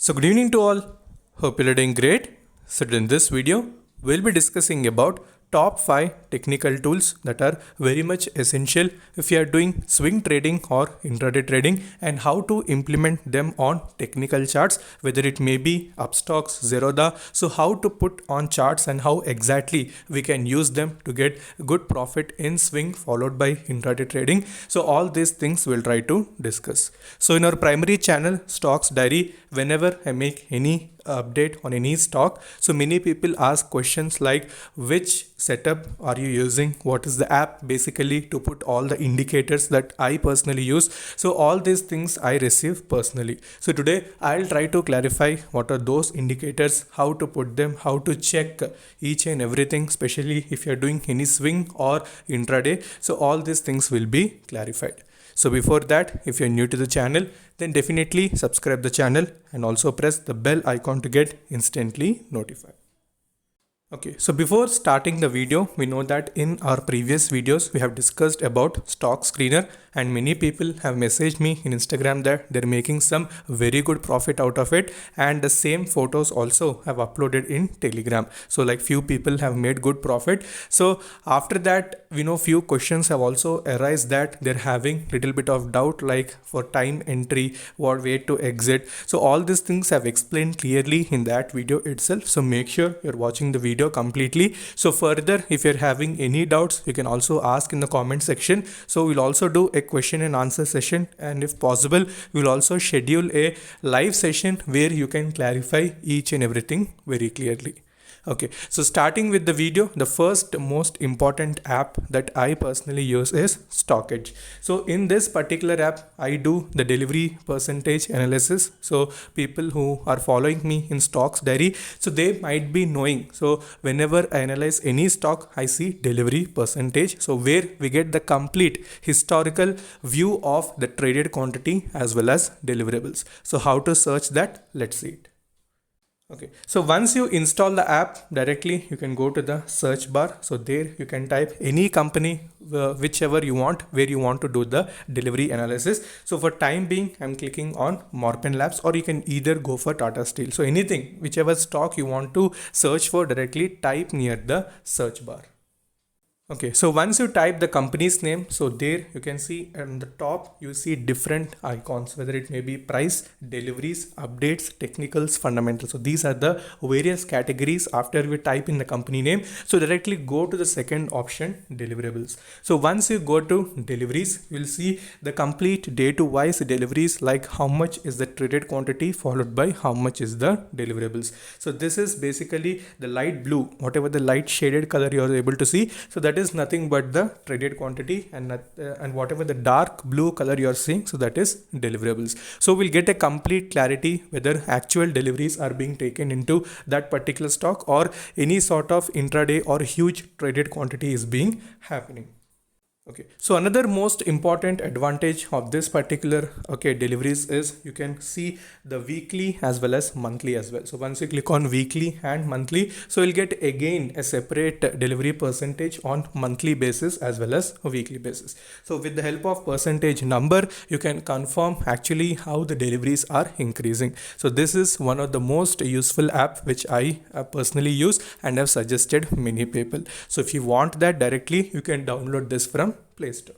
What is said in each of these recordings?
So good evening to all. Hope you're doing great. So in this video, we'll be discussing about top 5 technical tools that are very much essential if you are doing swing trading or intraday trading and how to implement them on technical charts, whether it may be Upstocks, Zerodha. So how to put on charts and how exactly we can use them to get good profit in swing followed by intraday trading. So all these things we'll try to discuss. So in our primary channel Stocks Diary, whenever I make any update on any stock, so many people ask questions like which setup are you using, what is the app basically to put all the indicators that I personally use. So all these things I receive personally. So today I'll try to clarify what are those indicators, how to put them, how to check each and everything, especially if you're doing any swing or intraday. So all these things will be clarified. So before that, if you're new to the channel, then definitely subscribe the channel and also press the bell icon to get instantly notified. Okay, so before starting the video, we know that in our previous videos, we have discussed about stock screener and many people have messaged me in Instagram that they're making some very good profit out of it, and the same photos also have uploaded in Telegram. So like few people have made good profit. So after that, we know few questions have also arisen that they're having little bit of doubt like for time entry, what way to exit. So all these things have explained clearly in that video itself. So make sure you're watching the video completely. So further, if you're having any doubts, you can also ask in the comment section. So we'll also do a question and answer session, and if possible, we'll also schedule a live session where you can clarify each and everything very clearly. Okay, so starting with the video, the first most important app that I personally use is StockEdge. So in this particular app, I do the delivery percentage analysis. So people who are following me in Stocks Diary, so they might be knowing. So whenever I analyze any stock, I see delivery percentage. So where we get the complete historical view of the traded quantity as well as deliverables. So how to search that? Let's see it. Okay, so once you install the app directly, you can go to the search bar. So there you can type any company, whichever you want, where you want to do the delivery analysis. So for time being, I'm clicking on Morpen Labs, or you can either go for Tata Steel. So anything, whichever stock you want to search for directly, type near the search bar. Okay, so once you type the company's name, so there you can see on the top, you see different icons, whether it may be price, deliveries, updates, technicals, fundamentals. So these are the various categories after we type in the company name. So directly go to the second option, deliverables. So once you go to deliveries, you'll see the complete day to wise deliveries, like how much is the traded quantity followed by how much is the deliverables. So this is basically the light blue, whatever the light shaded color you are able to see. So that is nothing but the traded quantity, and whatever the dark blue color you are seeing, so that is deliverables. So we'll get a complete clarity whether actual deliveries are being taken into that particular stock or any sort of intraday or huge traded quantity is being happening. Okay, so another most important advantage of this particular deliveries is you can see the weekly as well as monthly as well. So once you click on weekly and monthly, so you'll get again a separate delivery percentage on monthly basis as well as a weekly basis. So with the help of percentage number, you can confirm actually how the deliveries are increasing. So this is one of the most useful app which I personally use and have suggested many people. So if you want that directly, you can download this from Play Store.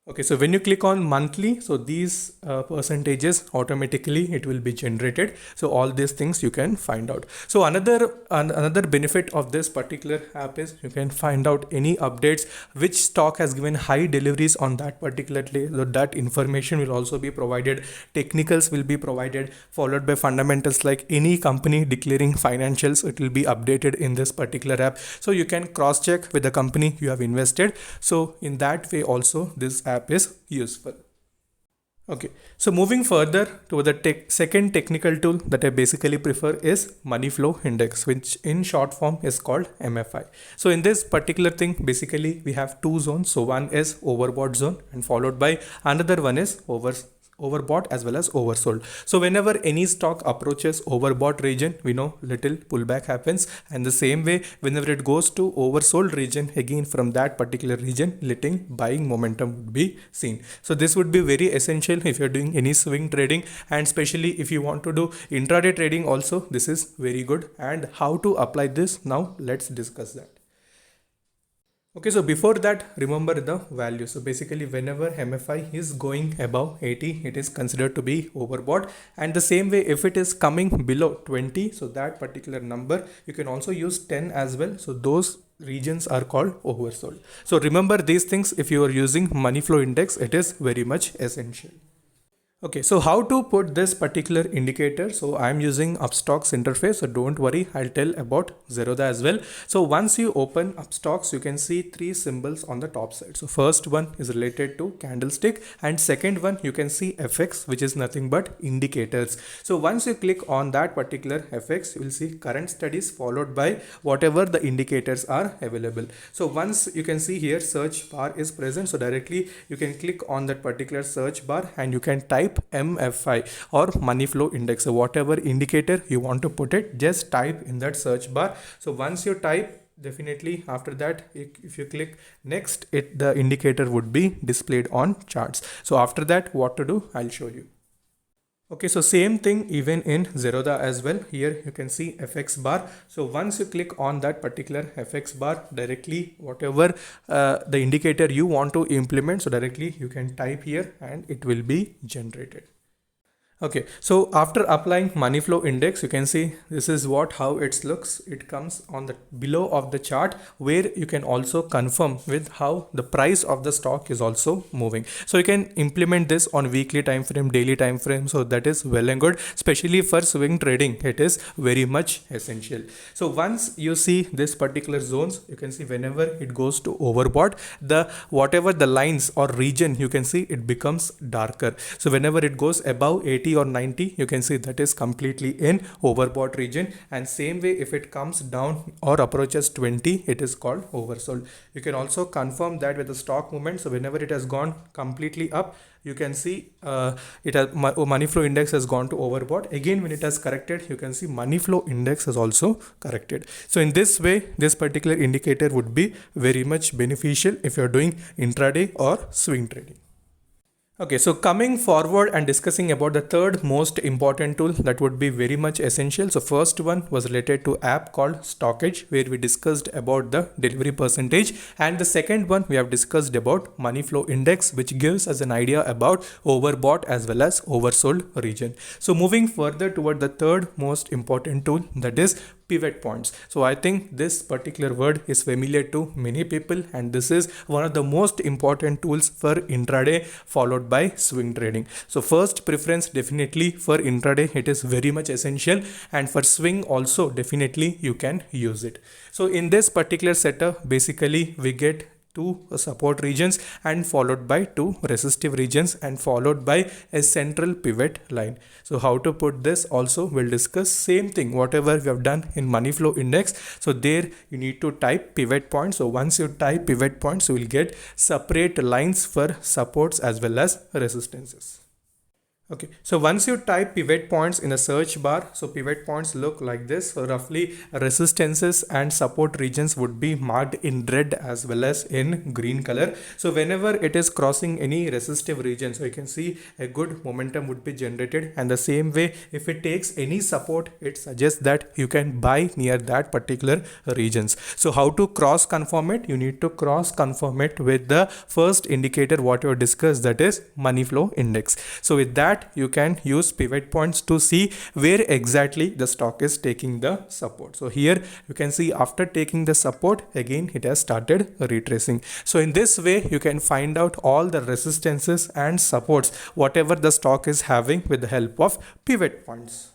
Okay, so when you click on monthly, so these percentages automatically it will be generated. So all these things you can find out. So another benefit of this particular app is you can find out any updates, which stock has given high deliveries on that particular day. So that information will also be provided. Technicals will be provided, followed by fundamentals, like any company declaring financials, it will be updated in this particular app. So you can cross check with the company you have invested. So in that way also this app is useful. Okay, so moving further to the second technical tool that I basically prefer is Money Flow Index, which in short form is called MFI. So in this particular thing, basically we have two zones. So one is overbought zone and followed by another one is overbought as well as oversold. So whenever any stock approaches overbought region, we know little pullback happens, and the same way whenever it goes to oversold region, again from that particular region little buying momentum would be seen. So this would be very essential if you're doing any swing trading, and especially if you want to do intraday trading also, this is very good. And how to apply this, now let's discuss that. Okay, so before that, remember the value. So basically whenever MFI is going above 80, it is considered to be overbought, and the same way if it is coming below 20, so that particular number, you can also use 10 as well. So those regions are called oversold. So remember these things if you are using money flow index, it is very much essential. Okay, so how to put this particular indicator? So I'm using Upstox interface, so don't worry, I'll tell about Zerodha as well. So once you open Upstox, you can see three symbols on the top side. So first one is related to candlestick, and second one you can see FX, which is nothing but indicators. So once you click on that particular FX, you will see current studies followed by whatever the indicators are available. So once you can see here search bar is present, so directly you can click on that particular search bar and you can type MFI or money flow index. So whatever indicator you want to put it, just type in that search bar. So once you type, definitely after that, if you click next, the indicator would be displayed on charts. So after that, what to do, I'll show you. Okay, so same thing even in Zerodha as well. Here you can see FX bar. So once you click on that particular FX bar, directly whatever the indicator you want to implement, so directly you can type here and it will be generated. Okay, so after applying money flow index, you can see this is how it looks. It comes on the below of the chart, where you can also confirm with how the price of the stock is also moving. So you can implement this on weekly time frame, daily time frame. So that is well and good, especially for swing trading. It is very much essential. So once you see this particular zones, you can see whenever it goes to overbought, whatever the lines or region, you can see it becomes darker. So whenever it goes above 80 or 90, you can see that is completely in overbought region, and same way if it comes down or approaches 20, it is called oversold. You can also confirm that with the stock movement. So whenever it has gone completely up, you can see money flow index has gone to overbought. Again, when it has corrected, you can see money flow index has also corrected. So in this way, this particular indicator would be very much beneficial if you're doing intraday or swing trading. Okay, so coming forward and discussing about the third most important tool that would be very much essential. So first one was related to app called Stockage, where we discussed about the delivery percentage, and the second one we have discussed about money flow index, which gives us an idea about overbought as well as oversold region. So moving further toward the third most important tool, that is pivot points. So I think this particular word is familiar to many people, and this is one of the most important tools for intraday followed by swing trading. So first preference definitely for intraday, it is very much essential, and for swing also definitely you can use it. So in this particular setup, basically we get two support regions and followed by two resistive regions and followed by a central pivot line. So how to put this also we'll discuss. Same thing whatever we have done in money flow index. So there you need to type pivot points. So once you type pivot points, you will get separate lines for supports as well as resistances. Okay, so once you type pivot points in the search bar, so pivot points look like this. So roughly resistances and support regions would be marked in red as well as in green color. So whenever it is crossing any resistive region, so you can see a good momentum would be generated, and the same way if it takes any support, it suggests that you can buy near that particular regions. So how to cross confirm it? You need to cross confirm it with the first indicator what you discussed, that is money flow index. So with that, you can use pivot points to see where exactly the stock is taking the support. So here you can see after taking the support, again it has started retracing. So in this way you can find out all the resistances and supports whatever the stock is having with the help of pivot points.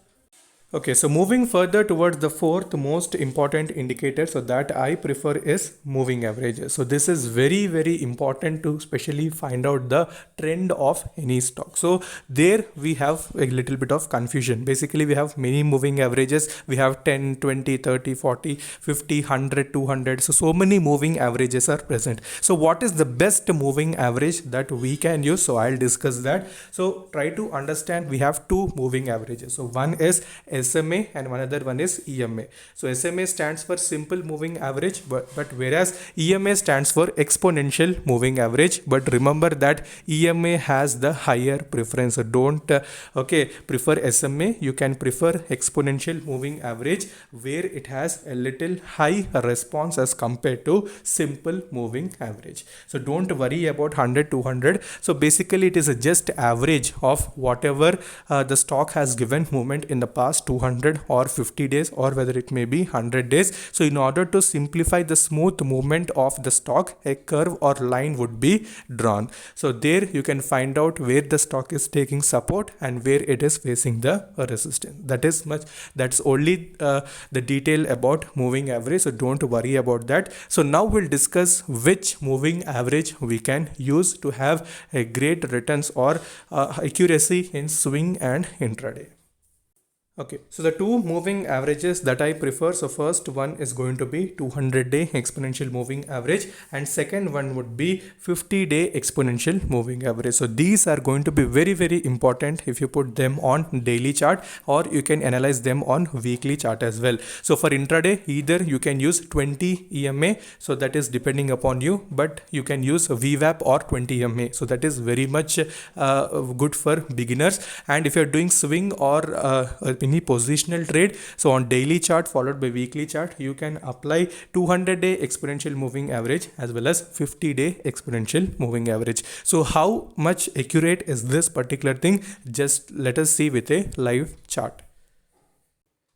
Okay, so moving further towards the fourth most important indicator, so that I prefer is moving averages. So this is very, very important to especially find out the trend of any stock. So there we have a little bit of confusion. Basically, we have many moving averages. We have 10, 20, 30, 40, 50, 100, 200. So many moving averages are present. So what is the best moving average that we can use? So I'll discuss that. So try to understand, we have two moving averages. So one is SMA and another one is EMA. So SMA stands for simple moving average, but whereas EMA stands for exponential moving average. But remember that EMA has the higher preference. So don't prefer SMA. You can prefer exponential moving average, where it has a little high response as compared to simple moving average. So don't worry about 100, 200. So basically it is just average of whatever the stock has given movement in the past 200 or 50 days, or whether it may be 100 days. So in order to simplify the smooth movement of the stock, a curve or line would be drawn. So there you can find out where the stock is taking support and where it is facing the resistance. That's only the detail about moving average. So don't worry about that. So now we'll discuss which moving average we can use to have a great returns or accuracy in swing and intraday. Okay, so the two moving averages that I prefer, so first one is going to be 200-day exponential moving average, and second one would be 50-day exponential moving average. So these are going to be very, very important if you put them on daily chart, or you can analyze them on weekly chart as well. So for intraday, either you can use 20 EMA, so that is depending upon you, but you can use VWAP or 20 EMA. So that is very much good for beginners. And if you're doing swing or any positional trade, so on daily chart followed by weekly chart, you can apply 200-day exponential moving average as well as 50-day exponential moving average. So how much accurate is this particular thing? Just let us see with a live chart.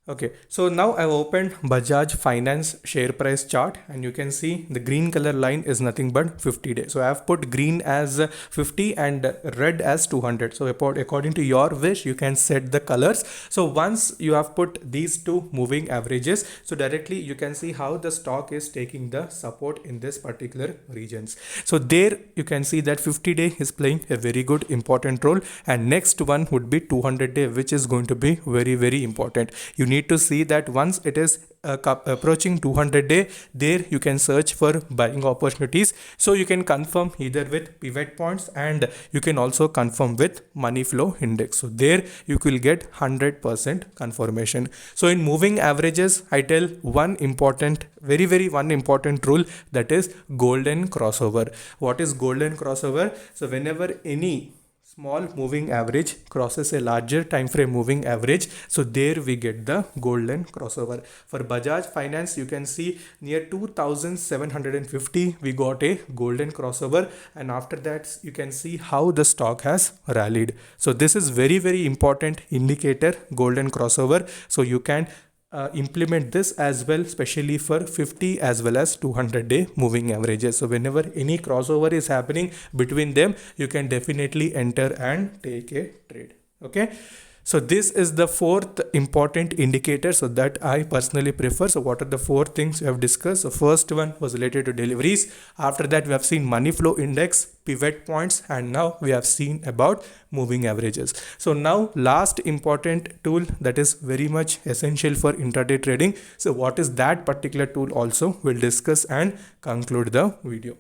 Okay, so now I've opened Bajaj Finance share price chart, and you can see the green color line is nothing but 50 days. So I have put green as 50 and red as 200. So according to your wish, you can set the colors. So once you have put these two moving averages, so directly you can see how the stock is taking the support in this particular regions. So there you can see that 50-day is playing a very good important role, and next one would be 200-day, which is going to be very, very important. You need to see that once it is approaching 200-day, there you can search for buying opportunities. So you can confirm either with pivot points, and you can also confirm with money flow index. So there you will get 100% confirmation. So in moving averages, I tell one important rule, that is golden crossover. What is golden crossover? So whenever any small moving average crosses a larger time frame moving average, so there we get the golden crossover. For Bajaj Finance, you can see near 2750 we got a golden crossover, and after that you can see how the stock has rallied. So this is very, very important indicator, golden crossover. So you can implement this as well, especially for 50 as well as 200-day moving averages. So whenever any crossover is happening between them, you can definitely enter and take a trade. Okay, so this is the fourth important indicator, so that I personally prefer. So what are the four things we have discussed? So first one was related to deliveries. After that, we have seen money flow index, pivot points, and now we have seen about moving averages. So now last important tool that is very much essential for intraday trading. So what is that particular tool also we'll discuss and conclude the video.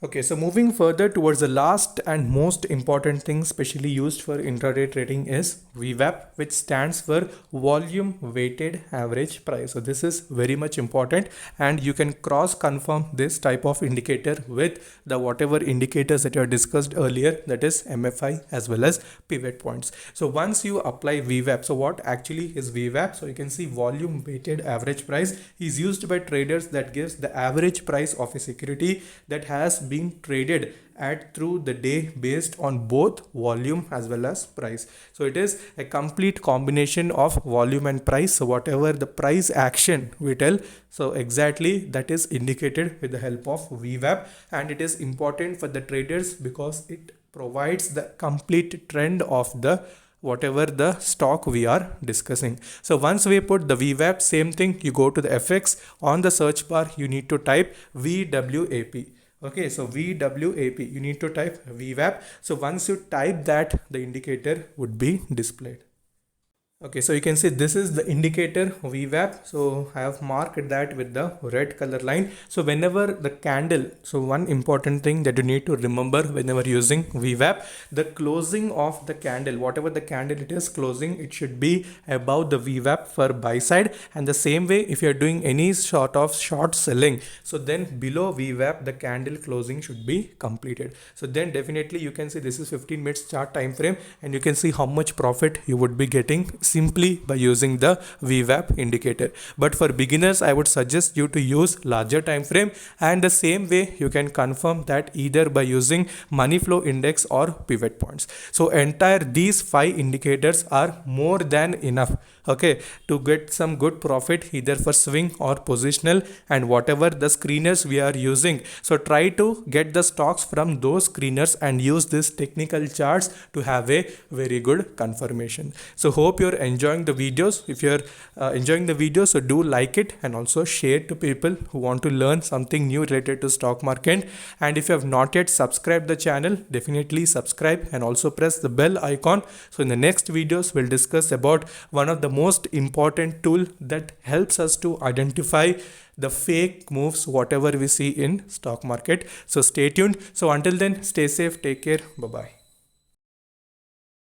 Okay, so moving further towards the last and most important thing specially used for intraday trading is VWAP, which stands for volume weighted average price. So this is very much important, and you can cross confirm this type of indicator with the whatever indicators that you have discussed earlier, that is MFI as well as pivot points. So once you apply VWAP, so what actually is VWAP? So you can see volume weighted average price is used by traders that gives the average price of a security that has being traded at through the day based on both volume as well as price. So it is a complete combination of volume and price. So whatever the price action we tell, so exactly that is indicated with the help of VWAP, and it is important for the traders because it provides the complete trend of the whatever the stock we are discussing. So once we put the VWAP, same thing, you go to the FX. On the search bar, you need to type VWAP. Okay, so VWAP, you need to type VWAP. So once you type that, the indicator would be displayed. Okay, so you can see this is the indicator VWAP. So I have marked that with the red color line. So whenever the candle, so one important thing that you need to remember whenever using VWAP, the closing of the candle, whatever the candle it is closing, it should be above the VWAP for buy side. And the same way, if you're doing any sort of short selling, so then below VWAP, the candle closing should be completed. So then definitely you can see this is 15 minutes chart time frame, and you can see how much profit you would be getting simply by using the VWAP indicator. But for beginners, I would suggest you to use larger time frame, and the same way you can confirm that either by using money flow index or pivot points. So entire these 5 indicators are more than enough, okay, to get some good profit either for swing or positional and whatever the screeners we are using. So try to get the stocks from those screeners and use this technical charts to have a very good confirmation. So hope you're enjoying the videos. If you're enjoying the video, so do like it and also share to people who want to learn something new related to stock market. And if you have not yet subscribed the channel, definitely subscribe and also press the bell icon. So in the next videos, we'll discuss about one of the most important tool that helps us to identify the fake moves whatever we see in stock market. So stay tuned. So until then, stay safe, take care, bye bye.